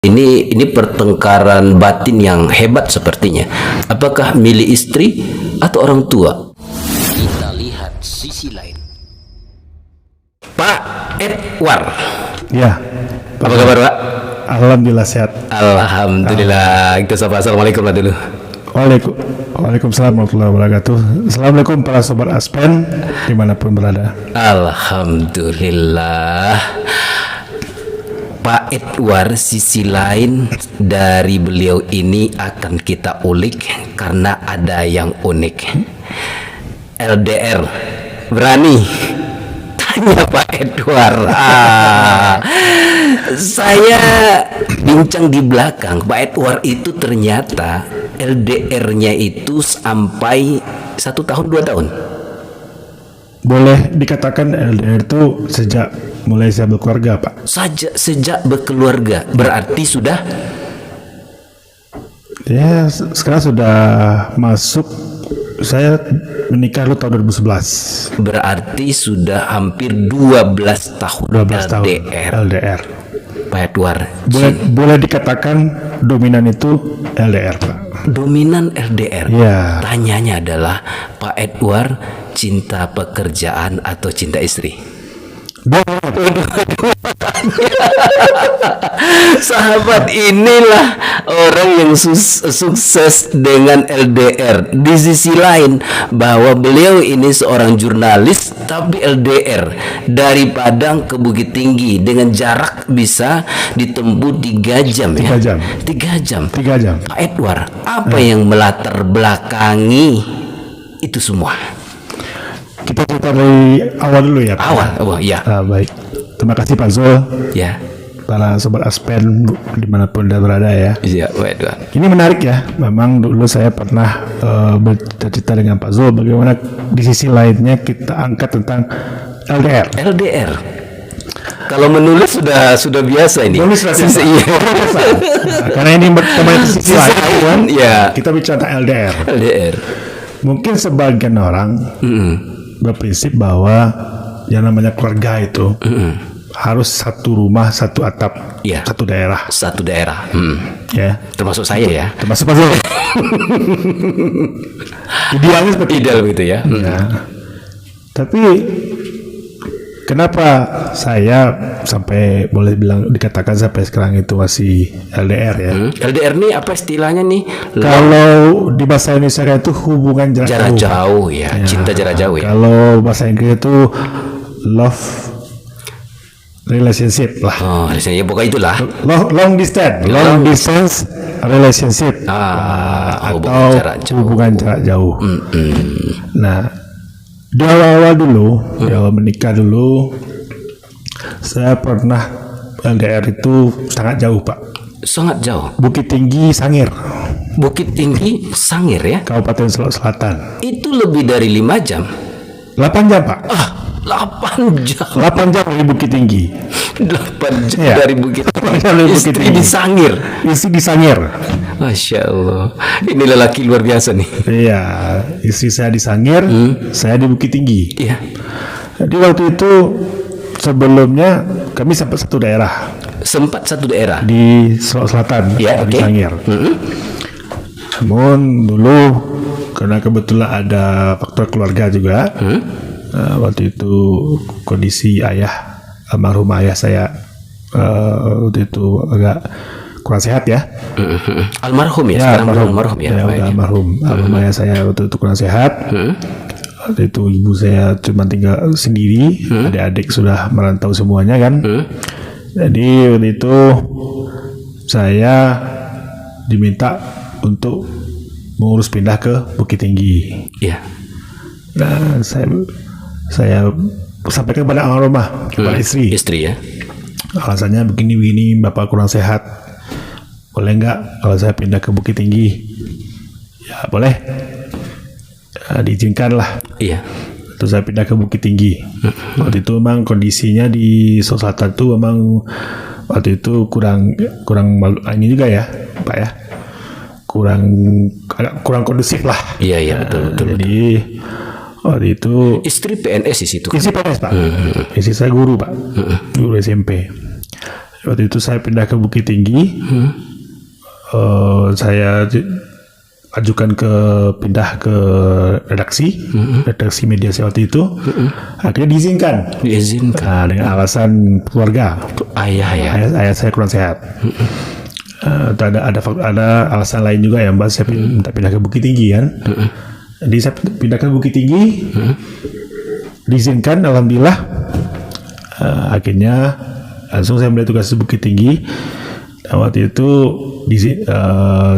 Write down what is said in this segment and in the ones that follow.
Ini pertengkaran batin yang hebat sepertinya. Apakah milih istri atau orang tua? Kita lihat sisi lain. Pak Edward. Ya. Apa kabar, Pak? Alhamdulillah sehat. Alhamdulillah. Kita sapa assalamualaikum lah dulu. Waalaikumsalam warahmatullahi wabarakatuh. Assalamualaikum para sobat Aspen dimanapun berada. Alhamdulillah. Pak Edward, sisi lain dari beliau ini akan kita ulik karena ada yang unik. LDR, berani? Tanya Pak Edward. Saya bincang di belakang, Pak Edward itu ternyata LDR-nya itu sampai 1 tahun 2 tahun. Boleh dikatakan LDR itu sejak mulai saya berkeluarga, Pak. Sejak berkeluarga, berarti sudah? Ya, sekarang sudah masuk. Saya menikah dulu tahun 2011. Berarti sudah hampir 12 tahun 12 tahun LDR. Pak Edward. Boleh dikatakan dominan itu LDR, Pak. Dominan LDR. Ya. Tanyanya adalah, Pak Edward, cinta pekerjaan atau cinta istri? Sahabat, inilah orang yang sukses dengan LDR. Di sisi lain, bahwa beliau ini seorang jurnalis tapi LDR, dari Padang ke Bukit Tinggi dengan jarak bisa ditempuh 3 jam ya. 3 jam. Pak Edward, apa yang melatar belakangi itu semua? Kita cerita dari awal dulu ya, Pak. Awal, ya. Baik. Terima kasih Pak Zul. Ya. Para sobat Aspen dimanapun Anda berada ya. Iya, Pak Edward. Ini menarik ya. Memang dulu saya pernah bercerita dengan Pak Zul bagaimana di sisi lainnya kita angkat tentang LDR. LDR. Kalau menulis sudah biasa ini. Menulis sudah biasa. Iya. Karena ini berteman di sisi lain, ya. Kita bicara tentang LDR. LDR. Mungkin sebagian orang berprinsip bahwa yang namanya keluarga itu harus satu rumah, satu atap, ya. satu daerah. Satu daerah. Ya. Termasuk saya ya. Termasuk Pak Zul. Idealnya seperti ideal begitu ya. Ya. Tapi kenapa saya sampai boleh dikatakan sampai sekarang itu masih LDR ya? LDR nih apa istilahnya nih? Kalau di bahasa Indonesia itu hubungan jarak jauh ya, cinta jarak jauh ya. Kalau bahasa Inggris itu love relationship lah. Oh, ya pokoknya itulah. Long distance relationship. Atau hubungan jarak jauh. Nah, di awal menikah dulu, saya pernah LDR itu sangat jauh, Pak. Sangat jauh. Bukit Tinggi, Sangir. Bukit Tinggi, Sangir ya. Kabupaten Sulawesi Selatan. Itu lebih dari 5 jam. 8 jam, Pak. 8 jam. 8 jam dari Bukit Tinggi. 8 jam Ya. dari Bukit Tinggi. Istri Tinggi. di Sangir. Istri di Sangir. Masya Allah. Ini lelaki luar biasa nih. Iya, istri saya di Sangir, saya di Bukit Tinggi. Iya. Jadi waktu itu sebelumnya kami sempat satu daerah. Sempat satu daerah di Sulawesi Selatan, ya, di Sangir. Namun dulu karena kebetulan ada faktor keluarga juga, waktu itu kondisi almarhum ayah saya waktu itu agak kurang sehat ya. Almarhum ya, sekarang almarhum ya. Almarhum ayah saya waktu itu kurang sehat. Waktu itu ibu saya cuma tinggal sendiri, adik-adik sudah merantau semuanya kan. Jadi waktu itu saya diminta untuk mengurus pindah ke Bukit Tinggi. Iya. Nah, saya sampaikan kepada almarhumah, kepada istri. Istri ya. Alasannya begini, Bapak kurang sehat. Boleh nggak kalau saya pindah ke Bukit Tinggi? Ya boleh. Diizinkan lah. Iya. Terus saya pindah ke Bukit Tinggi. Waktu itu memang kondisinya di Sulawesi Selatan itu memang waktu itu kurang ini juga ya, Pak ya. Kurang kondusif lah. Iya betul. Jadi waktu itu istri PNS di situ. Istri PNS, Pak. Istri saya guru, Pak. Guru SMP. Waktu itu saya pindah ke Bukit Tinggi. Saya ajukan pindah ke redaksi media saya waktu itu. Akhirnya diizinkan. Nah, dengan alasan keluarga. Ayah saya kurang sehat. Ada alasan lain juga ya, Mbak. Saya minta pindah ke Bukit Tinggi kan. Jadi saya pindah ke Bukit Tinggi. Diizinkan, alhamdulillah. Akhirnya langsung saya mulai tugas di Bukit Tinggi. Dan waktu itu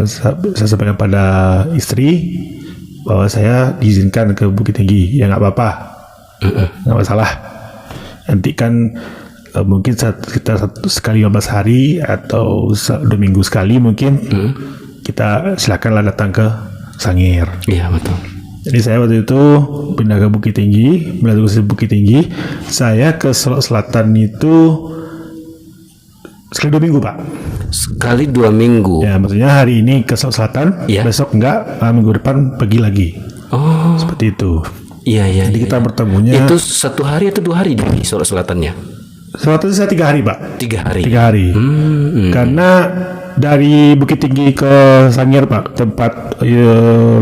saya sampaikan pada istri bahwa saya diizinkan ke Bukit Tinggi. Ya nggak apa-apa, nggak masalah. Nanti kan mungkin sekitar sekali 15 hari atau 2 minggu sekali mungkin kita silakanlah datang ke Sangir. Iya, betul. Jadi saya waktu itu pindah ke Bukit Tinggi, pindah tugas di Bukit Tinggi. Saya ke Solok Selatan itu sekali 2 minggu, Pak. Sekali 2 minggu. Ya, maksudnya hari ini ke Solok Selatan, besok enggak, minggu depan pergi lagi. Oh, seperti itu. Iya. Jadi kita bertemunya itu 1 hari atau 2 hari di Solok Selatannya? Selatan saya 3 hari, Pak. 3 hari. 3 hari. Karena dari Bukit Tinggi ke Sangir, Pak, tempat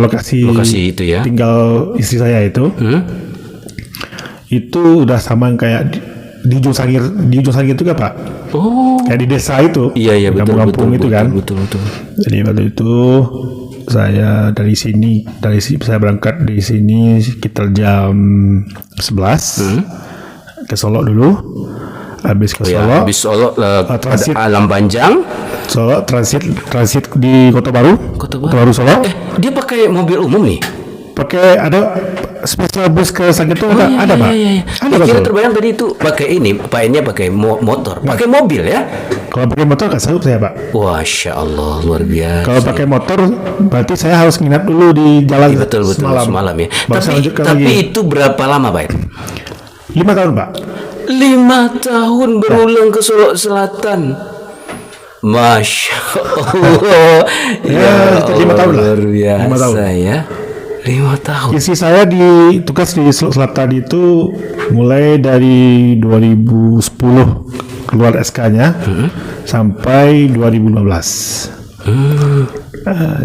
lokasi itu ya. Tinggal istri saya itu udah sama kayak di ujung Sangir itu kan, Pak. Oh. Kayak di desa itu. Iya, betul. Kampung itu kan. Betul. Jadi waktu itu saya saya berangkat dari sini sekitar jam 11 ke Solo dulu. Habis ke Solo. Habis Solo transit Alam Panjang. Solo transit di Kota Baru Solo. Dia pakai mobil umum nih. Pakai ada spesial bus ke Sangir itu ada, Pak. Iya. Kira terbayang tadi itu pakai motor, pakai mobil ya. Kalau pakai motor nggak sanggup saya, Pak. Masya Allah, luar biasa. Kalau pakai motor berarti saya harus nginap dulu di jalan betul semalam ya. Tapi itu berapa lama, Pak? 5 tahun, Pak. 5 tahun berulang ke Solok Selatan. Masya Allah. Ya, 5 tahun lah. Luar biasa ya. 5 tahun. Isi saya tugas di Solok Selatan itu mulai dari 2010 keluar SK-nya sampai 2015.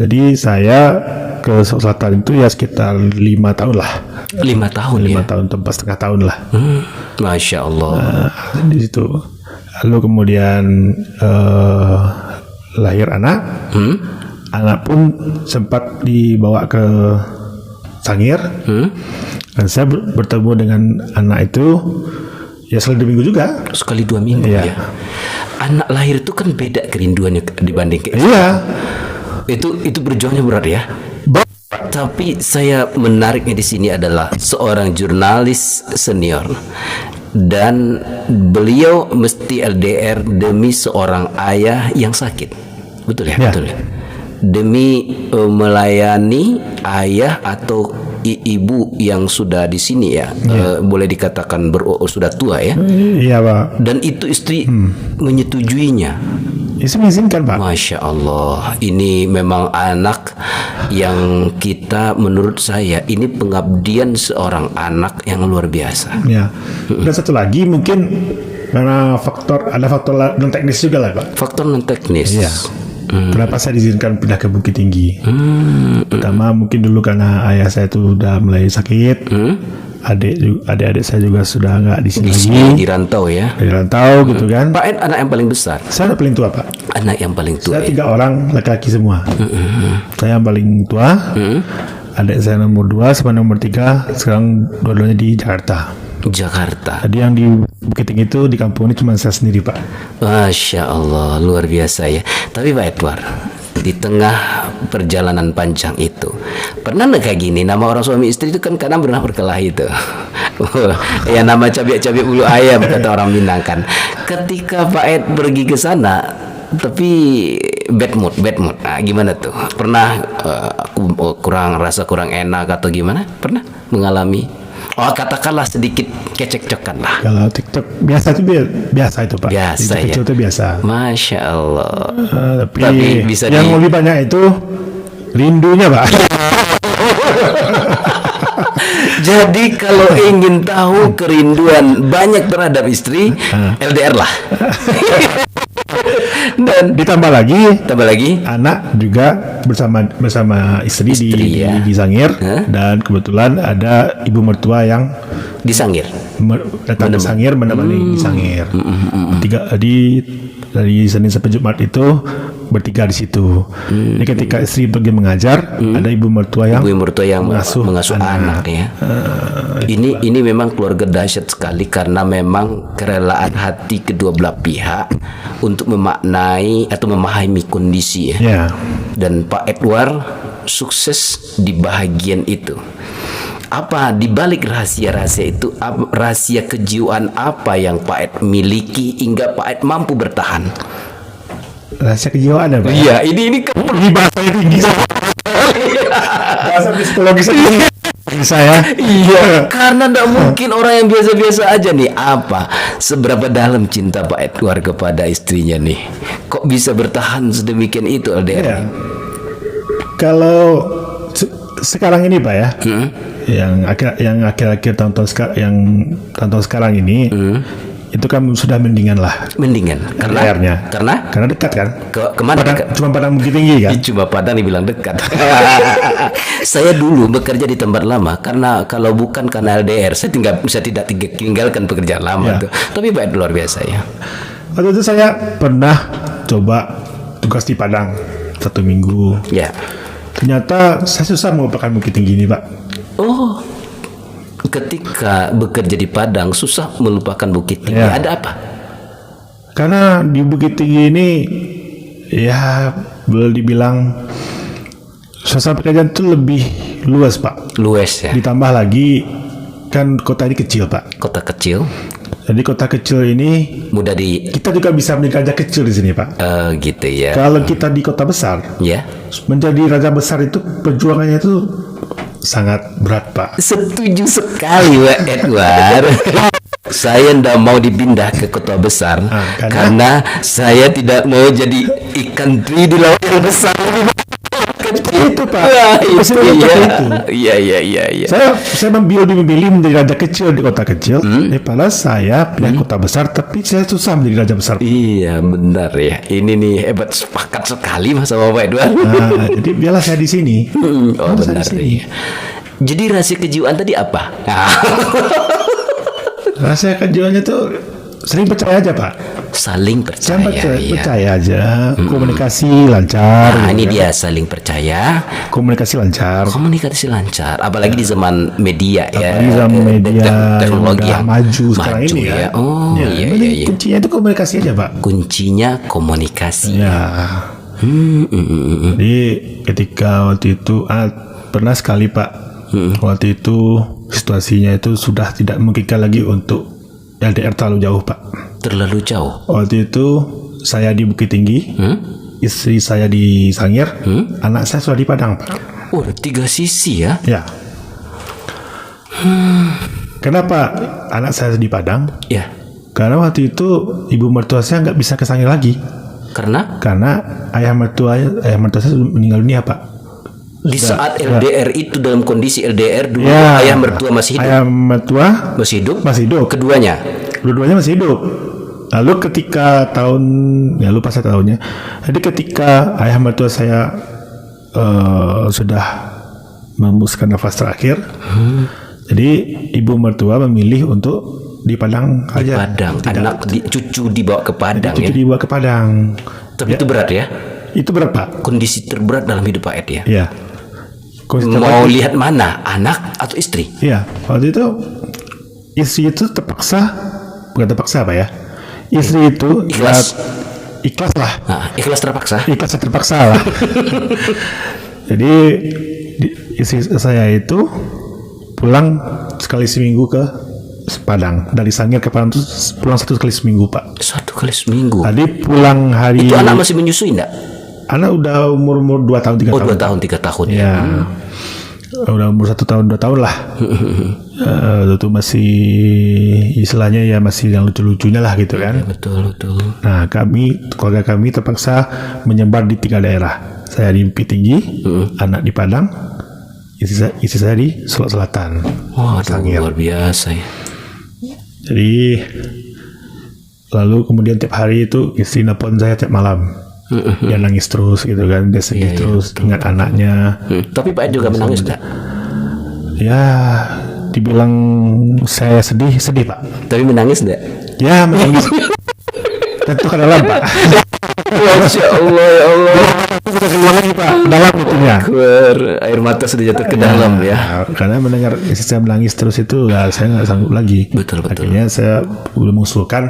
Jadi saya ke Solok Selatan itu ya sekitar 5 tahun lah. 5 tahun 5 tahun atau 4,5 tahun lah. Masya Allah. Di situ. Lalu kemudian lahir anak. Anak pun sempat dibawa ke Sangir. Dan saya bertemu dengan anak itu ya sekali 2 minggu juga. Sekali 2 minggu ya. Anak lahir itu kan beda kerinduannya dibanding ke istri. Iya. Itu berjuangnya berat ya. Tapi saya menariknya di sini adalah seorang jurnalis senior dan beliau mesti LDR demi seorang ayah yang sakit. Betul ya? Betul ya. Demi melayani ayah atau ibu yang sudah di sini ya, boleh dikatakan sudah tua ya. Iya, Pak. Dan itu istri menyetujuinya. Istri mengizinkan, Pak. Masya Allah, ini memang anak yang menurut saya ini pengabdian seorang anak yang luar biasa. Ya. Dan satu lagi mungkin karena ada faktor non teknis juga lah, Pak. Faktor non teknis. Iya. Kenapa saya diizinkan pindah ke Bukit Tinggi? Pertama mungkin dulu karena ayah saya itu udah mulai sakit. Adik-adik saya juga sudah nggak di sini lagi. Di rantau ya. Di rantau gitu kan. Pak Ed anak yang paling besar. Saya anak paling tua, Pak. Anak yang paling tua. Saya 3 orang laki-laki semua. Saya yang paling tua. Adik saya nomor 2 sama nomor 3 sekarang dua-duanya di Jakarta. Jadi yang di Bukit Tinggi itu di kampung ini cuma saya sendiri, Pak. Masya Allah, luar biasa ya. Tapi Pak Edward, di tengah perjalanan panjang itu pernah nggak kayak gini, nama orang suami istri itu kan kadang pernah berkelahi itu. Ya nama cabai bulu ayam kata orang Minang kan. Ketika Pak Ed pergi ke sana tapi bad mood. Nah, gimana tuh? Pernah kurang enak atau gimana? Pernah mengalami? Oh, katakanlah sedikit kecekcokan lah. Kalau TikTok biasa itu, Pak. Biasa ya. Itu biasa. Masya Allah. Tapi bisa yang lebih banyak itu rindunya, Pak. Jadi kalau ingin tahu kerinduan banyak terhadap istri, LDR lah. Dan ditambah lagi tambah lagi anak juga bersama istri di ya. di Sangir, dan kebetulan ada ibu mertua yang disangir. datang ke Sangir menemani di Sangir. Dari Senin sampai Jumat itu bertiga di situ. Jadi ketika istri pergi mengajar, ada ibu mertua yang mengasuh anak ya. Ini memang keluarga dahsyat sekali, karena memang kerelaan hati kedua belah pihak untuk memaknai atau memahami kondisi ya. Ya. Dan Pak Edward sukses di bahagian itu. Apa di balik rahasia-rahasia itu? Rahasia kejiwaan apa yang Pak Ed miliki hingga Pak Ed mampu bertahan? Rahasia kejiwaan ya, Pak? Iya, ini kan bahasanya tinggi. Bahasa psikologis saya. Iya, karena tidak mungkin orang yang biasa-biasa aja nih. Apa seberapa dalam cinta Pak Edward kepada istrinya nih? Kok bisa bertahan sedemikian itu LDR? Ya. Kalau sekarang ini Pak ya, yang akhir-akhir tahun-tahun sekarang ini, itu kan sudah mendingan lah. Mendingan karena dekat kan? Kemana dekat? Cuma Padang Bukit Tinggi kan? Cuma Padang dibilang dekat. Saya dulu bekerja di tempat lama, karena kalau bukan karena LDR saya tidak tinggalkan pekerjaan lama tuh. Tapi baik luar biasa ya. Waktu itu saya pernah coba tugas di Padang 1 minggu. Ya. Ternyata saya susah melupakan Bukit Tinggi ini, Pak. Oh, ketika bekerja di Padang susah melupakan Bukit Tinggi. Ya. Ada apa? Karena di Bukit Tinggi ini ya boleh dibilang suasana pekerjaan itu lebih luas, Pak. Luas ya. Ditambah lagi kan kota ini kecil, Pak. Kota kecil. Jadi kota kecil ini Mudah di kita juga bisa menjadi raja kecil di sini, Pak. gitu ya. Kalau kita di kota besar, Ya. menjadi raja besar itu perjuangannya itu sangat berat, Pak. Setuju sekali, Pak Edward. Saya tidak mau dipindah ke kota besar karena saya tidak mau jadi ikan teri di laut yang besar. Itu, Pak. Itu ya. Iya. Saya memilih menjadi raja kecil di kota kecil. Padahal saya pindah kota besar, tapi saya susah menjadi raja besar. Iya, benar ya. Ini nih hebat, sepakat sekali Mas sama Pak Edward. Nah, jadi biarlah saya di sini. Oh, benar ya. Jadi rahasia kejiwaan tadi apa? Rahasia kejiwaannya tuh sering percaya aja, Pak. Saling percaya. Percaya aja. Komunikasi lancar. Nah, ini dia saling percaya. Komunikasi lancar. Komunikasi lancar. Apalagi di zaman media ya. Apalagi zaman media teknologi yang maju sekarang ini ya. ya. Oh iya. Kuncinya itu komunikasi aja, Pak. Kuncinya komunikasi. Ya. Jadi ketika waktu itu pernah sekali, Pak. Waktu itu situasinya itu sudah tidak memungkinkan lagi untuk LDR terlalu jauh, Pak. Terlalu jauh. Waktu itu saya di Bukit Tinggi, istri saya di Sangir, anak saya sudah di Padang, Pak. Oh, 3 sisi ya? Ya. Kenapa anak saya di Padang? Ya. Karena waktu itu ibu mertua saya nggak bisa ke Sangir lagi. Karena ayah mertua saya meninggal dunia, Pak. Di saat LDR itu, dalam kondisi LDR dulu, ayah mertua masih hidup. Ayah mertua masih hidup? Masih hidup. Keduanya? Dua-duanya masih hidup. Lalu ketika lupa saya tahunnya. Jadi ketika ayah mertua saya sudah membuskan nafas terakhir, jadi ibu mertua memilih untuk di Padang di aja. Padang. Cucu dibawa ke Padang. Cucu dibawa ke Padang. Tapi itu berat ya? Itu berat, Pak. Kondisi terberat dalam hidup Pak Ed ya? Iya. Mau lihat mana, anak atau istri? Iya, waktu itu istri itu bukan terpaksa, Pak ya. Istri itu ikhlas lah. Nah, ikhlas terpaksa lah. Jadi istri saya itu pulang sekali seminggu ke Padang. Dari Sangir ke Padang itu pulang 1 kali seminggu, Pak. 1 kali seminggu. Tadi pulang hari. Itu anak masih menyusui enggak? Anak udah umur 2 tahun 3 tahun. 2 tahun 3 tahun ya. Udah umur 1 tahun 2 tahun lah. Itu masih istilahnya ya masih yang lucu-lucunya lah gitu kan. Ya, betul. Nah, keluarga kami terpaksa menyebar di 3 daerah. Saya di Bukit Tinggi, anak di Padang, istri saya di Sulawesi Selatan. Wah, luar biasa ya. Jadi Lalu kemudian tiap hari itu istri nelfon saya tiap malam. Dia nangis terus gitu kan, dia sedih terus, ingat anaknya. Tapi Pak Ed juga menangis nggak? Ya, dibilang saya sedih Pak. Tapi menangis nggak? Ya, menangis. Tentu ke dalam Pak. Masya Allah, ya Allah. Sudah keluar lagi Pak, dalam itunya. Air mata sudah jatuh ke dalam ya. Nah, karena mendengar istri saya menangis terus itu, ya saya nggak sanggup lagi. Betul. Akhirnya saya udah mengusulkan,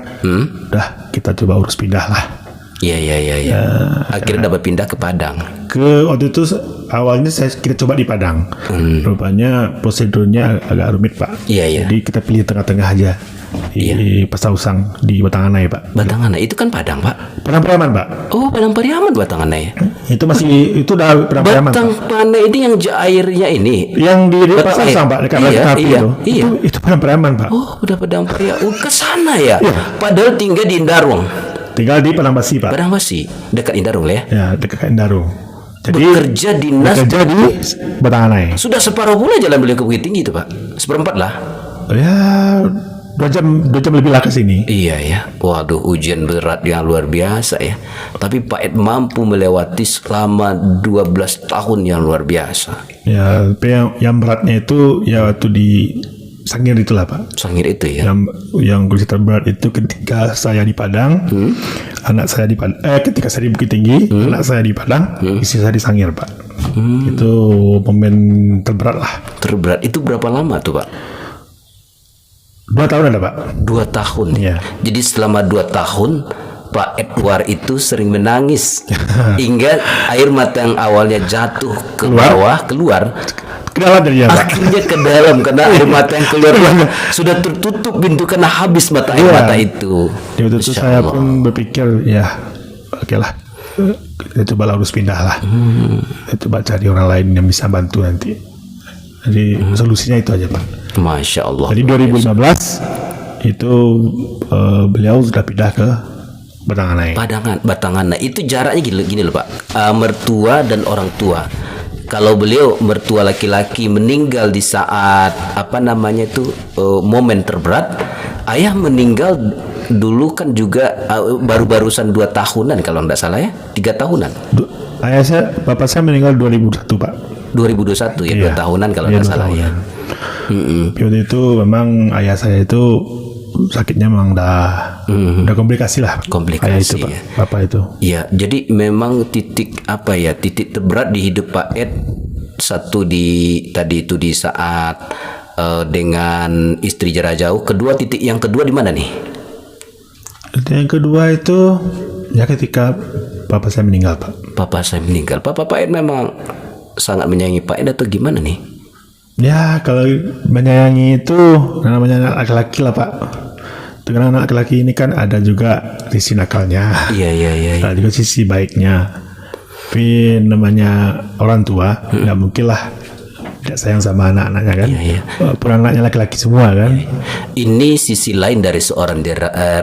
udah kita coba urus pindah lah. Iya. Akhirnya dapat pindah ke Padang. Waktu itu awalnya kita coba di Padang. Rupanya prosedurnya agak rumit Pak. Iya. Jadi kita pilih tengah-tengah aja. Di Pasar di Batanganai Pak. Batanganai itu kan Padang Pak. Padang Pariaman Pak. Oh, Padang Pariaman Batanganai. Itu udah Padang Pariaman. Batang Panai ini yang airnya ini. Yang di Pasar Usang Pak, dekat api itu. Iya. Itu Padang Pariaman Pak. Oh, udah Padang Pariaman. Oh, ke sana ya. Padahal tinggal di Indarung. Tinggal di Padang Basi Pak. Padang Basi, dekat Indarung lah ya. Ya, dekat Indarung. Jadi bekerja di Batanganai. Sudah separuh pula jalan beliau ke Bukit Tinggi itu Pak. Seperempat lah. Ya, 2 jam lebih lah ke sini. Iya ya. Waduh, ujian berat yang luar biasa ya. Tapi Pak Ed mampu melewati selama 12 tahun yang luar biasa. Ya, tapi yang beratnya itu ya waktu di Sangir itulah Pak. Sangir itu ya. Yang kondisi terberat itu ketika saya di Padang, anak saya di Padang. Ketika saya di Bukit Tinggi, anak saya di Padang, istri saya di Sangir Pak. Itu momen terberat lah. Terberat itu berapa lama tuh Pak? 2 tahun ada Pak. 2 tahun. Iya. Jadi selama 2 tahun Pak Edward itu sering menangis hingga air mata yang awalnya jatuh ke bawah keluar ke dalam dia Pak. Akhirnya ke dalam karena air mata yang keluar sudah tertutup pintu karena habis air mata itu. Di waktu itu saya pun berpikir ya oke lah, kita coba harus pindah lah. Kita coba cari orang lain yang bisa bantu nanti. Jadi solusinya itu aja Pak. Masya Allah. Jadi 2015 itu beliau sudah pindah ke Batanganai. Batanganai itu jaraknya gini loh Pak. Mertua dan orang tua. Kalau beliau mertua laki-laki meninggal di saat momen terberat, ayah meninggal dulu kan juga baru-barusan 2 tahunan kalau tidak salah ya, 3 tahunan. Bapak saya meninggal 2001 Pak. 2021 ya, 2 tahunan kalau tidak salah ya. Waktu itu memang ayah saya itu sakitnya memang udah komplikasi lah. Komplikasi itu, ya. Bapak itu. Iya, jadi memang titik terberat di hidup Pak Ed satu di saat dengan istri jarak jauh. Yang kedua di mana nih? Yang kedua itu ya ketika bapak saya meninggal Pak. Bapak saya meninggal. Pak Ed memang sangat menyayangi Pak Ed atau gimana nih? Ya kalau menyayangi itu namanya anak laki-laki lah Pak. Dengan anak laki-laki ini kan ada juga sisi nakalnya. Iya. Ada juga sisi baiknya. Tapi namanya orang tua nggak mungkin lah tidak sayang sama anak-anaknya kan. Iya. Walaupun anaknya laki-laki semua kan. Ini sisi lain dari seorang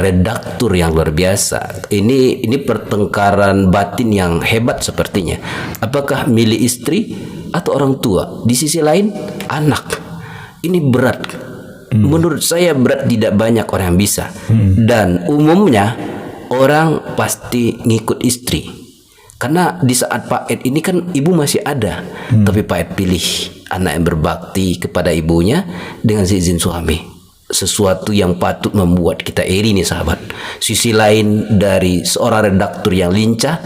redaktur yang luar biasa. Ini pertengkaran batin yang hebat sepertinya. Apakah milih istri atau orang tua? Di sisi lain anak. Ini berat. Menurut saya berat, tidak banyak orang yang bisa. Dan umumnya orang pasti ngikut istri. Karena di saat Pak Ed ini kan ibu masih ada, tapi Pak Ed pilih anak yang berbakti kepada ibunya dengan seizin suami. Sesuatu yang patut membuat kita iri nih sahabat. Sisi lain dari seorang redaktur yang lincah,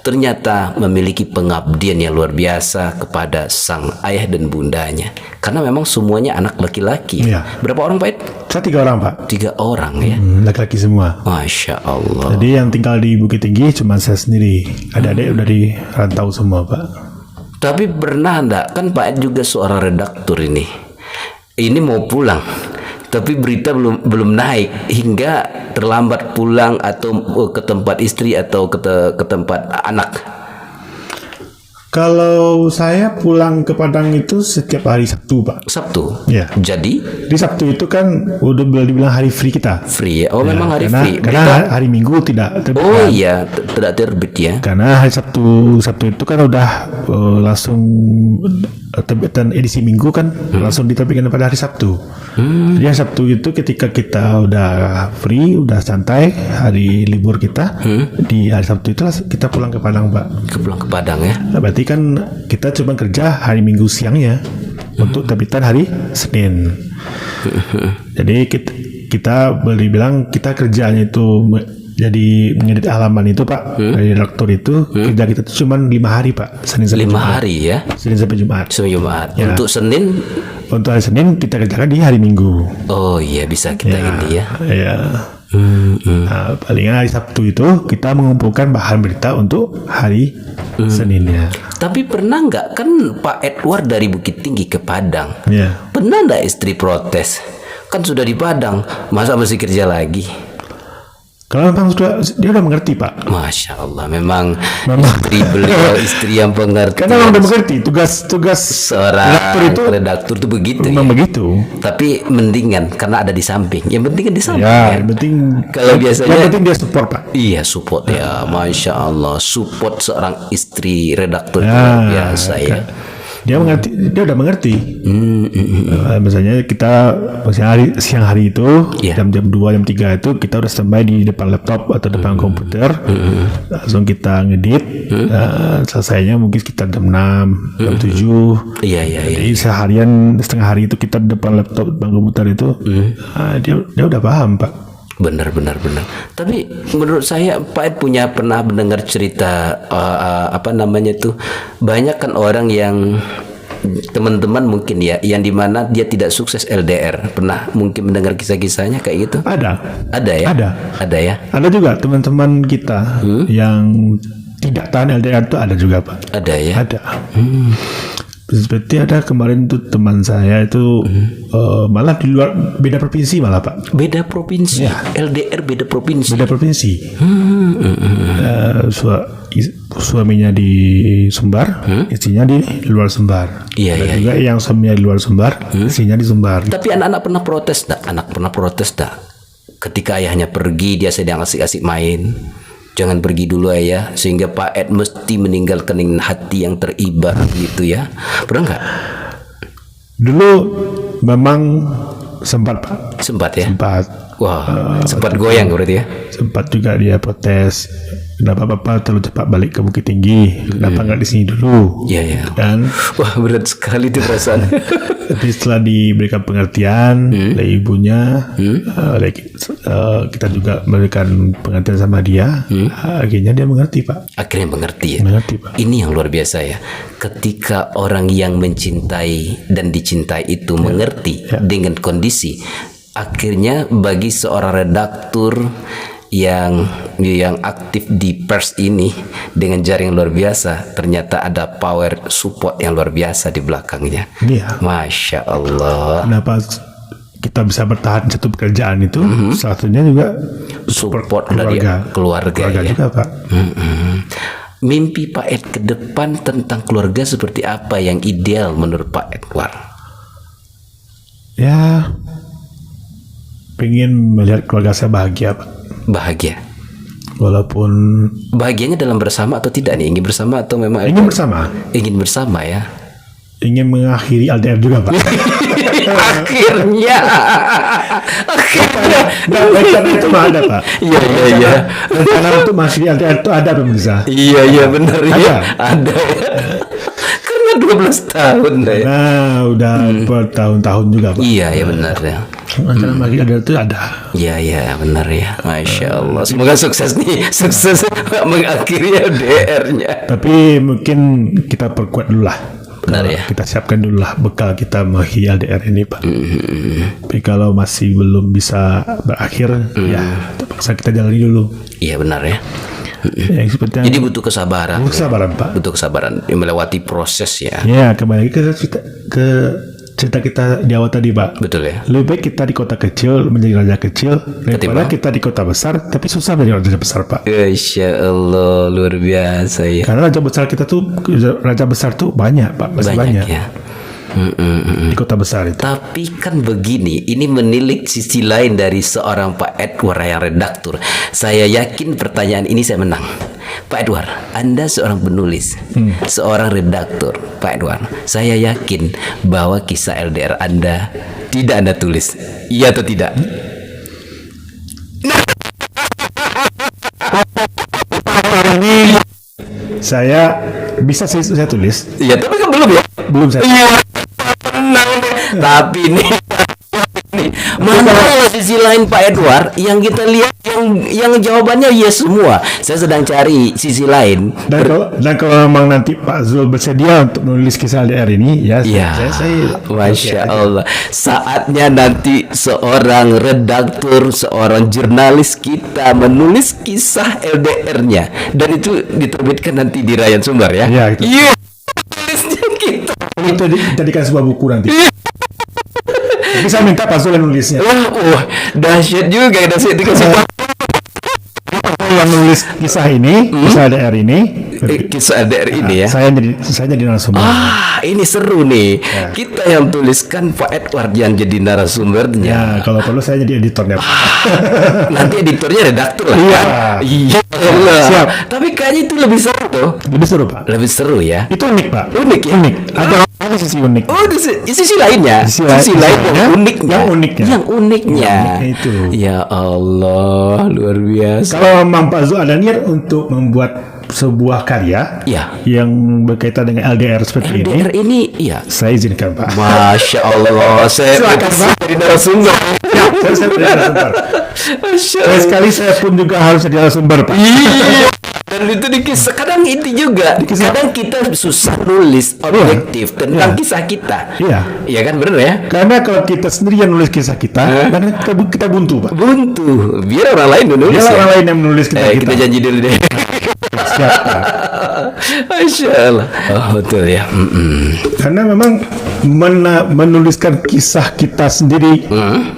ternyata memiliki pengabdian yang luar biasa kepada sang ayah dan bundanya. Karena memang semuanya anak laki-laki. Iya. Berapa orang Pak Ed? Saya 3 orang Pak. 3 orang ya. Laki-laki semua. Masya Allah. Jadi yang tinggal di Bukit Tinggi cuma saya sendiri. Adik-adik udah di rantau semua Pak. Tapi pernah enggak, kan Pak Ed juga seorang redaktur ini mau pulang, tapi berita belum naik hingga terlambat pulang atau ke tempat istri atau ke tempat anak. Kalau saya pulang ke Padang itu setiap hari Sabtu, Pak. Sabtu. Ya. Jadi Di Sabtu itu kan udah boleh dibilang hari free kita. free ya. Oh, memang hari karena, free. Karena hari Minggu tidak terbit. Oh iya, tidak terbit ya. Karena hari Sabtu itu kan udah langsung terbitan edisi Minggu kan langsung diterbitkan pada hari Sabtu. Jadi hari Sabtu itu ketika kita udah free, udah santai, hari libur kita, di hari Sabtu itu kita pulang ke Padang, Pak. Pulang ke Padang ya. Nah, berarti kan kita cuma kerja hari Minggu siangnya untuk terbitan hari Senin. Jadi kita boleh bilang kita kerjanya itu jadi mengedit halaman itu, Pak, dari redaktor itu kerja kita itu cuma 5 hari, Pak. Senin sampai 5 Jumat. hari ya. Senin sampai Jumat. Jumat. Ya. Untuk Senin, Untuk hari Senin kita kerjakan di hari Minggu. oh iya bisa kita ini ya. Ya. Nah, palingan hari Sabtu itu kita mengumpulkan bahan berita untuk hari Seninnya. Tapi pernah nggak kan Pak Edward dari Bukit Tinggi ke Padang? Ya. Pernah nggak istri protes? Kan sudah di Padang, masa masih kerja lagi? Kalau memang dia udah mengerti, Pak. Masya Allah, memang istri beliau istri yang pengertian. Karena memang udah mengerti tugas Seorang redaktur itu begitu ya. memang begitu. Tapi mendingan karena ada di samping. Yang penting kan di samping. Ya, kan? yang penting Kalau biasanya yang penting dia support, Pak. Iya support ya, Masya Allah, support seorang istri redaktur itu Ya, luar biasa ya. Dia mengerti, dia udah mengerti. Misalnya kita siang hari itu Iya. jam 2 jam 3 itu kita udah standby di depan laptop atau depan komputer, langsung kita ngedit. Selesainya mungkin sekitar jam 6 jam 7. Iya. Jadi seharian setengah hari itu kita di depan laptop depan komputer itu, dia udah paham, Pak. Benar. Tapi menurut saya Pak Ed pernah mendengar cerita apa namanya itu, banyak kan orang yang teman-teman mungkin ya yang dimana dia tidak sukses LDR. Pernah mungkin mendengar kisah-kisahnya kayak gitu? Ada Ya? Ada. Ada ya? Ada juga teman-teman kita yang tidak tahan LDR itu ada juga, Pak. Ada ya? Ada. Seperti ada kemarin tuh teman saya itu malah di luar, beda provinsi malah, Pak. Beda provinsi. Ya. LDR beda provinsi. Beda provinsi. Suaminya di Sumbar, istrinya di luar Sumbar. Iya, Ada iya, juga yang suaminya di luar Sumbar, istrinya di Sumbar. Tapi anak-anak pernah protes tak? Anak pernah protes tak? Ketika ayahnya pergi, dia sedang asik-asik main. Jangan pergi dulu ayah, sehingga Pak Ed mesti meninggalkan dengan hati yang teribar gitu ya. Pernah nggak? Dulu memang sempat, Pak. Sempat ya? Sempat. Wah, sempat goyang berarti ya? Sempat juga dia protes. Kenapa Bapak terlalu cepat balik ke Bukit Tinggi? Kenapa nggak di sini dulu? Iya. Dan Wah, berat sekali itu perasaan. tapi setelah diberikan pengertian oleh ibunya, kita juga memberikan pengertian sama dia, akhirnya dia mengerti, Pak. Akhirnya mengerti ya. Mengerti, Pak. Ini yang luar biasa ya. Ketika orang yang mencintai dan dicintai itu mengerti dengan kondisi, akhirnya bagi seorang redaktur yang aktif di pers ini dengan jaring luar biasa, ternyata ada power support yang luar biasa di belakangnya. Iya. Masya Allah. Kenapa kita bisa bertahan satu pekerjaan itu? Salah satunya juga Support dari keluarga ya. juga, Pak. Mimpi Pak Ed ke depan tentang keluarga seperti apa yang ideal menurut Pak Edward? Ya, pengen melihat keluarga saya bahagia, Pak. Bahagia. Walaupun Bahagianya dalam bersama atau tidak nih? Ingin bersama atau memang ingin bersama, ingin bersama ya? ingin mengakhiri LDR juga, Pak. Akhirnya. Dan rencana itu mah ada, Pak. Iya. Rencana untuk mengakhiri LDR itu ada, pemirsa. Iya benar ya. Ada. Ada ya. Karena 12 tahun deh. Nah, udah bertahun-tahun juga, Pak. Iya benar ya. Rencana mengakhiri LDR itu ada. Iya benar ya. Masya Allah. Semoga sukses nih. Sukses mengakhiri LDR-nya. Tapi mungkin kita perkuat dulu lah. Benar ya. Kita siapkan dulu lah bekal kita mengakhiri LDR ini, Pak. Tapi kalau masih belum bisa berakhir, ya terpaksa kita jalani dulu. Iya benar ya. Yang seperti Jadi butuh kesabaran. kesabaran, Pak. Butuh kesabaran melewati proses ya. Ya, kembali ke cerita kita di awal tadi, Pak. Betul ya. Lebih baik kita di kota kecil menjadi raja kecil daripada kita di kota besar tapi susah menjadi raja besar, Pak. Insya Allah, luar biasa ya. Karena raja besar tuh banyak, Pak. Masih banyak. Ya. Di kota besar itu. Tapi kan begini, ini menilik sisi lain dari seorang Pak Edward yang redaktur. Saya yakin pertanyaan ini saya menang. Pak Edward, Anda seorang penulis, seorang redaktur. Pak Edward, saya yakin bahwa kisah LDR Anda tidak Anda tulis. Iya atau tidak? Saya bisa saya tulis. Iya, tapi kan belum ya? Belum saya. Iya, tenang deh. Tapi ini mana sisi lain Pak Edward yang kita lihat yang jawabannya yes semua. Saya sedang cari sisi lain. Dan kalau memang nanti Pak Zul bersedia untuk menulis kisah LDR ini, ya, saya Masya Allah. Saatnya nanti seorang redaktur, seorang jurnalis kita menulis kisah LDR-nya, dan itu diterbitkan nanti di Ryan Sumber ya. Iya, itu. Iya. Tulisnya kita. Itu dijadikan sebuah buku nanti. Tapi saya minta Pak Zul yang nulisnya. Wah, dahsyat juga, dahsyat dikasih Yang nulis kisah ini, kisah LDR ini, kisah LDR ini ya. Saya jadi narasumber. Ini seru nih. Kita yang tuliskan, Pak Edward yang jadi narasumbernya. Ya, kalau perlu saya jadi editornya. Nanti editornya redaktur lah. Iya. Kan? Iya. Allah. Siap. Tapi kayaknya itu lebih seru tuh. Lebih seru, Pak. Lebih seru ya. Itu unik, Pak. Unik ya. Unik. Ada sisi unik. Oh, sisi lainnya. Sisi lain yang uniknya. Yang uniknya. Yang uniknya. Itu. Ya Allah, luar biasa. Kalau memang Pak Zul ada niat untuk membuat sebuah karya yang berkaitan dengan LDR seperti LDR ini, iya. Saya izinkan, Pak. Masya Allah, saya jadi narasumber. Saya jadi narasumber. Sekali saya pun juga harus jadi narasumber, Pak. Iya. Dan itu di kisah, kadang itu juga. Kadang kita susah nulis objektif tentang kisah kita. Iya kan, bener ya? Karena kalau kita sendiri yang nulis kisah kita, karena kita buntu, Pak. Buntu. Biar orang lain menulis. Biar orang lain yang menulis kita. Kita janji dulu deh. Siap, Pak. Masya Allah. Oh, betul ya. Karena memang menuliskan kisah kita sendiri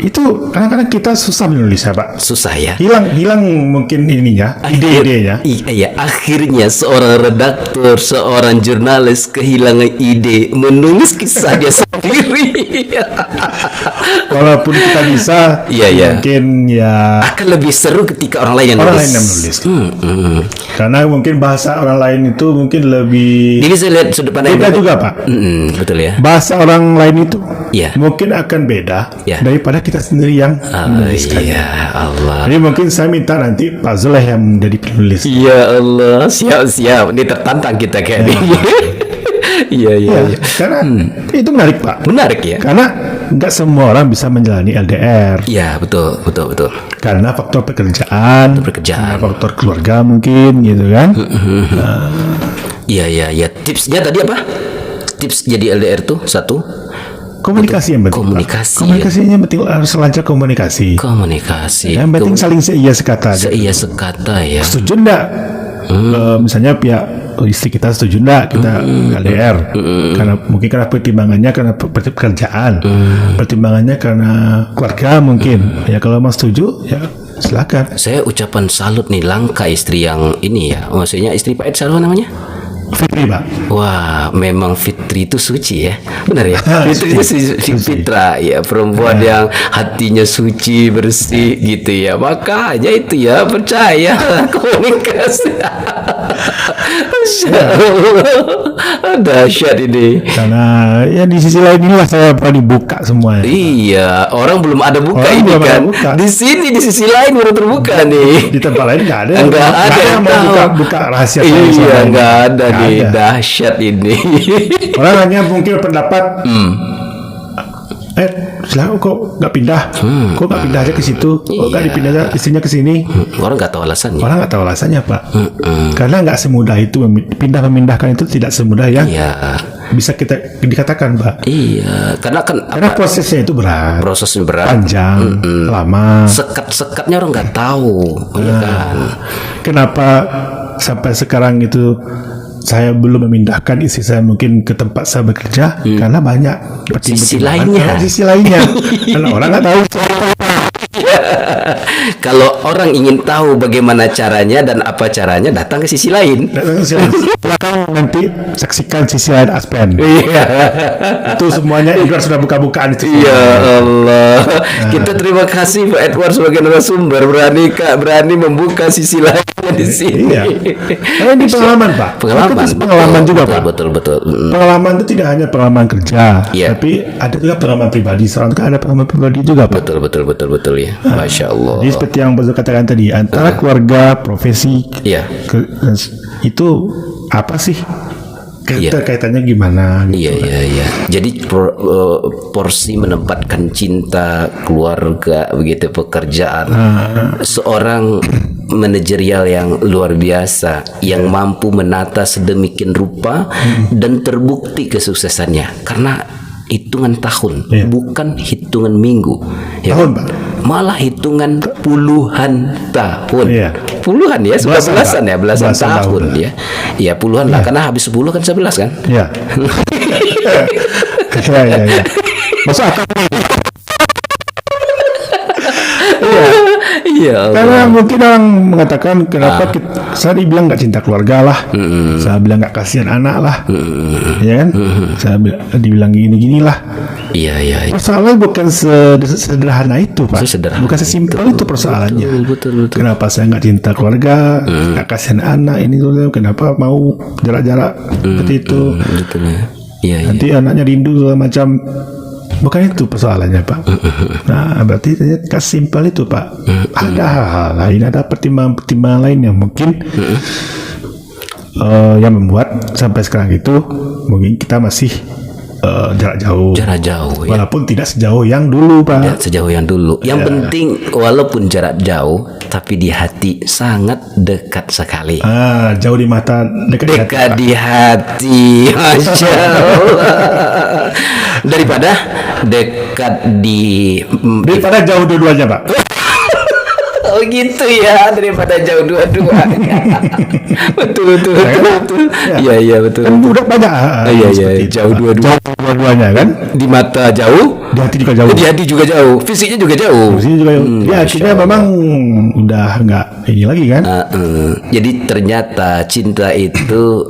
itu kadang-kadang kita susah menulisnya, Pak. Susah ya. Hilang mungkin ininya, ide-idenya. Iya, akhirnya seorang redaktur, seorang jurnalis kehilangan ide menulis kisahnya sendiri. Walaupun kita bisa, mungkin ya akan lebih seru ketika orang lain yang menulis. Karena mungkin bahasa orang lain itu mungkin lebih. Jadi saya lihat sudut pandang beda juga, Pak. Betul ya. Bahasa orang lain itu mungkin akan beda daripada kita sendiri yang menuliskan. Ya Allah. Jadi mungkin saya minta nanti Pak Zul yang menjadi penulis. Ya Allah, siap. Ini tertantang kita kayak ini. Iya. Karena itu menarik, Pak. Menarik ya. Karena nggak semua orang bisa menjalani LDR. Iya, betul. Karena faktor pekerjaan, faktor keluarga mungkin, gitu kan. Iya. Tipsnya tadi apa? Tips jadi LDR tuh satu. Komunikasi yang penting. Komunikasinya penting, harus lancar komunikasi. Yang penting saling seia sekata. Seia sekata ya. Setuju enggak? Misalnya pihak istri kita setuju enggak kita LDR? Karena pertimbangannya karena pekerjaan, pertimbangannya karena keluarga mungkin. Ya kalau mau setuju ya silakan. Saya ucapan salut nih, langka istri yang ini ya. Maksudnya istri Pak Ed siapa namanya? Fitri, Pak. Wah, memang Fitri itu suci ya. Benar ya? Fitri itu Fitra ya, perempuan yang hatinya suci, bersih gitu ya. Makanya itu ya, percaya komunikasi. Dahsyat ini. Karena ya di sisi lain inilah saya pernah dibuka semuanya. Iya, orang belum ada buka ini kan. Di sini di sisi lain baru terbuka nih. Di tempat lain nggak ada. Nggak ada yang mau buka rahasia. Iya, nggak ada nih. Dahsyat ini. Orang hanya mungkin pendapat. Silakan kok nggak pindah, kok nggak pindah aja ke situ, kok nggak dipindah aja istrinya ke sini. Orang nggak tahu alasannya. Orang nggak tahu alasannya, Pak. Karena nggak semudah itu memindahkan itu, tidak semudah yang bisa kita dikatakan, Pak. Iya, karena prosesnya itu berat. Prosesnya berat, panjang, lama. Sekat-sekatnya orang nggak tahu, ya kan. Kenapa sampai sekarang itu saya belum memindahkan istri saya mungkin ke tempat saya bekerja karena banyak Sisi pertimbangan lainnya. karena sisi lainnya. Karena orang nggak tahu. Kalau orang ingin tahu bagaimana caranya dan apa caranya, datang ke sisi lain. Silakan nanti saksikan sisi lain Aspen. Iya. Itu semuanya Edward sudah buka-bukaan itu. Ya Allah, kita terima kasih Pak Edward sebagai narasumber, berani membuka sisi lainnya di sini. Iya. Karena ini pengalaman Pak. Pengalaman, Itu pengalaman juga Pak. betul. Pengalaman itu tidak hanya pengalaman kerja, Iya. tapi ada juga pengalaman pribadi. Seorang kan ada pengalaman pribadi juga Pak. Betul ya. Masya Allah. Jadi seperti yang Pak Zul katakan tadi, antara keluarga, profesi, Iya. itu apa sih? Iya. Kaitannya gimana? Gitu. Iya. Jadi porsi menempatkan cinta, keluarga, begitu pekerjaan. Seorang manajerial yang luar biasa, yang mampu menata sedemikian rupa dan terbukti kesuksesannya karena hitungan tahun, Iya. bukan hitungan minggu. Ya Tahun, kan? Pak. Malah hitungan puluhan tahun. Iya. Puluhan ya, sudah Belasan, belasan Pak. ya, belasan Belasan tahun tahun. ya. Ya puluhan lah, karena habis 10 kan 11 kan. Ya. Ya. Masuk akal. Iya. Karena mungkin orang mengatakan kenapa saya dibilang nggak cinta keluarga lah, saya bilang nggak kasihan anak lah, ya kan? Saya dibilang gini lah. Iya. Persoalannya bukan sederhana itu Pak, Sesederhana bukan sesimpel itu persoalannya. Betul. Kenapa saya nggak cinta keluarga, nggak kasihan anak ini tuh? Kenapa mau jarak-jarak seperti itu? Betul ya. Iya. Nanti anaknya rindu segala macam. Bukan itu persoalannya Pak. Nah berarti ternyata simpel itu Pak. Ada hal-hal lain, ada pertimbangan lain yang mungkin yang membuat sampai sekarang itu mungkin kita masih jarak jauh. Jarak jauh ya. Walaupun tidak sejauh yang dulu Pak. Tidak sejauh yang dulu. Yang penting walaupun jarak jauh, tapi di hati sangat dekat sekali. Jauh di mata, dekat di hati, Dekat Pak. di hati, Masya Allah. Daripada dekat di Daripada jauh dua-duanya Pak. Oh gitu ya, daripada jauh dua-duanya. betul. Iya betul. Kan udah banyak. Iya, seperti itu, jauh Pak. dua-dua. Jauh dua-duanya kan. Di mata jauh, Di hati juga jauh. di hati juga jauh, fisiknya juga jauh. Di sini juga ya akhirnya memang udah nggak ini lagi kan. Jadi ternyata cinta itu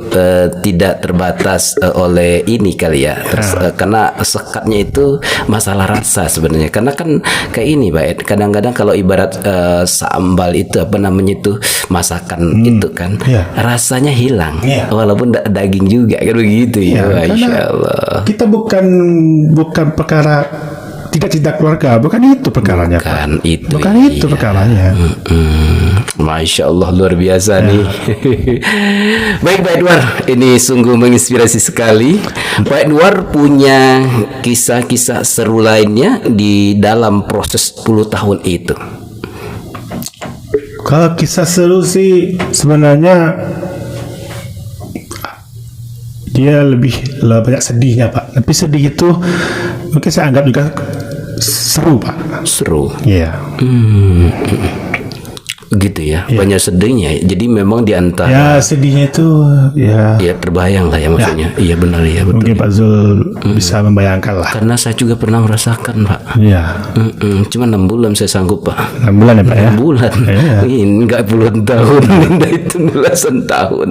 tidak terbatas oleh ini kali ya. Karena sekatnya itu masalah rasa sebenarnya. Karena kan kayak ini Pak Ed, kadang-kadang kalau ibarat sambal itu apa namanya itu masakan itu kan Iya. rasanya hilang Iya. walaupun daging juga kan begitu ya. Karena Masya Allah. kita bukan perkara tidak cinta keluarga, bukan itu perkaranya Pak. Bukan itu. Bukan itu Iya. perkaranya. Masya Allah luar biasa nih. Baik Pak Edward, ini sungguh menginspirasi sekali. Pak Edward punya kisah-kisah seru lainnya di dalam proses 10 tahun itu. Kalau kisah seru sih sebenarnya dia lebih banyak sedihnya Pak. Tapi sedih itu mungkin saya anggap juga seru Pak. Seru. Iya. Gitu ya. Banyak sedihnya. Jadi memang di antara Ya sedihnya itu ya ya terbayang lah ya maksudnya. Iya benar ya betul. mungkin Pak Zul bisa membayangkan lah. Karena saya juga pernah merasakan Pak. Iya. Cuma 6 bulan saya sanggup Pak. 6 bulan ya Pak ya. 6 bulan. Iya. Ini enggak puluhan tahun. Itu belasan tahun.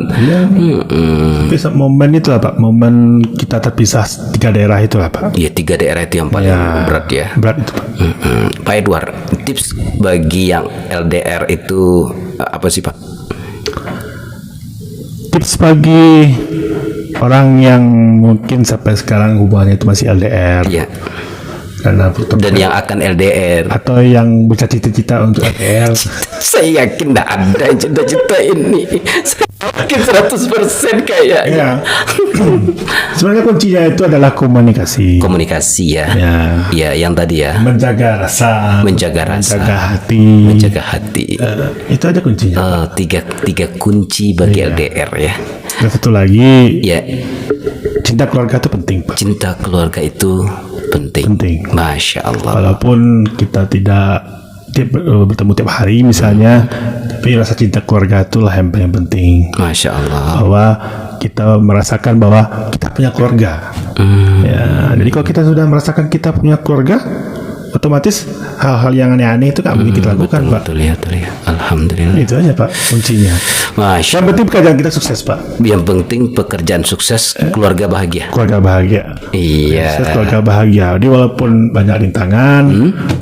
Tapi momen itu lah Pak, momen kita terpisah 3 daerah itu lah Pak. Iya 3 daerah itu yang paling berat ya. Berat itu Pak. Pak Edward, tips bagi yang LDR itu apa sih Pak? Tips bagi orang yang mungkin sampai sekarang hubungannya itu masih LDR Iya. karena Dan yang akan LDR. atau yang bercita-cita untuk LDR. Saya yakin tidak ada yang cita-cita ini. Saya yakin 100% kayaknya. Ya. Sebenarnya kuncinya itu adalah komunikasi. Komunikasi ya. Ya. Iya, yang tadi ya. Menjaga rasa, Menjaga rasa. menjaga hati. Menjaga hati. Itu aja kuncinya. Tiga kunci bagi LDR ya. Dan satu lagi, Ya, cinta keluarga itu penting Pak. cinta keluarga itu penting. Penting. Masya Allah. Walaupun kita tidak bertemu tiap hari misalnya, tapi rasa cinta keluarga itulah yang paling penting. Masya Allah. Bahwa kita merasakan bahwa kita punya keluarga. Ya, jadi kalau kita sudah merasakan kita punya keluarga, otomatis hal-hal yang aneh-aneh itu nggak mungkin kita lakukan, Pak. Betul ya. Alhamdulillah. Itu aja, Pak, kuncinya. Masya Yang penting pekerjaan kita sukses, Pak. Yang penting pekerjaan sukses, keluarga bahagia. Keluarga bahagia. Iya. Sukses, keluarga bahagia. Jadi walaupun banyak rintangan,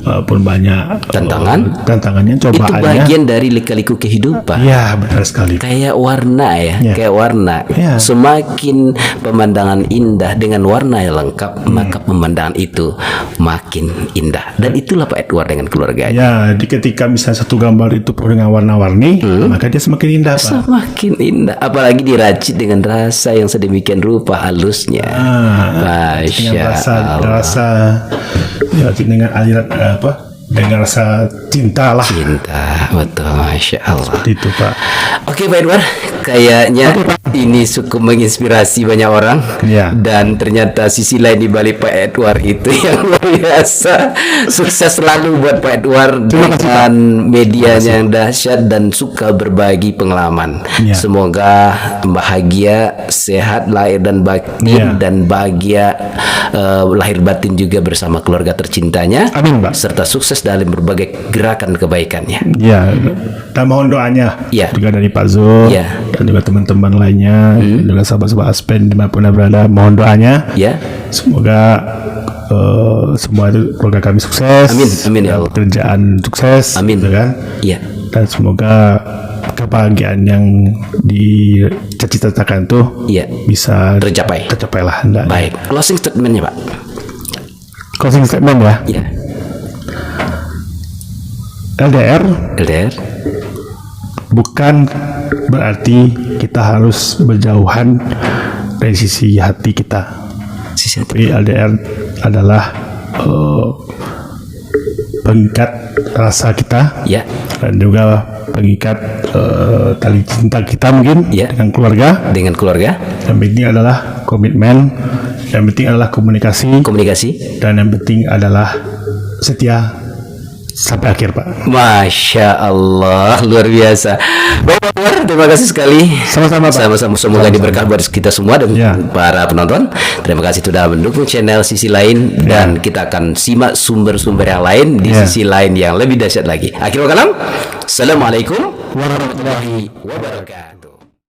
walaupun banyak tantangannya, Itu cobaannya. bagian dari lika-liku kehidupan. Ya, benar sekali. Kayak warna ya, kayak warna. Ya. Semakin pemandangan indah dengan warna yang lengkap, maka pemandangan itu makin indah. Dan itulah Pak Edward dengan keluarganya. Ya, jadi ketika misalnya satu gambar itu penuh dengan warna-warni, maka dia semakin indah, Pak. Semakin indah, apalagi diracik dengan rasa yang sedemikian rupa halusnya. Dengan Masya Allah. rasa ya, dengan aliran dengan rasa cinta lah. Cinta, betul, Masya Allah. Seperti itu, Pak. Oke Pak Edward, kayaknya ini cukup menginspirasi banyak orang. Ya. Dan ternyata sisi lain di balik Pak Edward itu yang luar biasa. Sukses selalu buat Pak Edward dengan medianya yang dahsyat dan suka berbagi pengalaman. Ya. Semoga bahagia, sehat lahir dan batin, Ya. dan bahagia lahir batin juga bersama keluarga tercintanya. Amin, Pak. Serta sukses dalam berbagai gerakan kebaikannya. Ya, dan mohon doanya Ya. juga dari Pak Zul Ya. dan juga teman-teman lainnya, juga sahabat-sahabat Aspen dimanapun Anda berada, mohon doanya. Ya. Semoga semua itu keluarga kami sukses. Amin, amin ya dan Allah. Pekerjaan sukses. Amin. Gitu kan? Iya. Dan semoga kebahagiaan yang dicita-citakan itu Iya. bisa Tercapai. lah. Hendaknya. Baik. Closing statementnya Pak. Closing statement ya. Ya. LDR LDR. bukan berarti kita harus berjauhan dari sisi hati kita. Sisi Tapi LDR adalah pengikat rasa kita, Ya. dan juga pengikat tali cinta kita mungkin Ya. dengan keluarga. Dengan keluarga, Yang penting adalah komitmen, yang penting adalah komunikasi, komunikasi. dan yang penting adalah setia sampai akhir, Pak. Masya Allah, luar biasa. Baik Pak Edward, terima kasih sekali. Sama-sama, Pak. Sama-sama, semoga diberkah buat kita semua dan Ya. para penonton. Terima kasih sudah mendukung channel Sisi Lain, dan kita akan simak sumber-sumber yang lain di Ya. sisi lain yang lebih dahsyat lagi. Akhirul kalam. Assalamualaikum warahmatullahi wabarakatuh.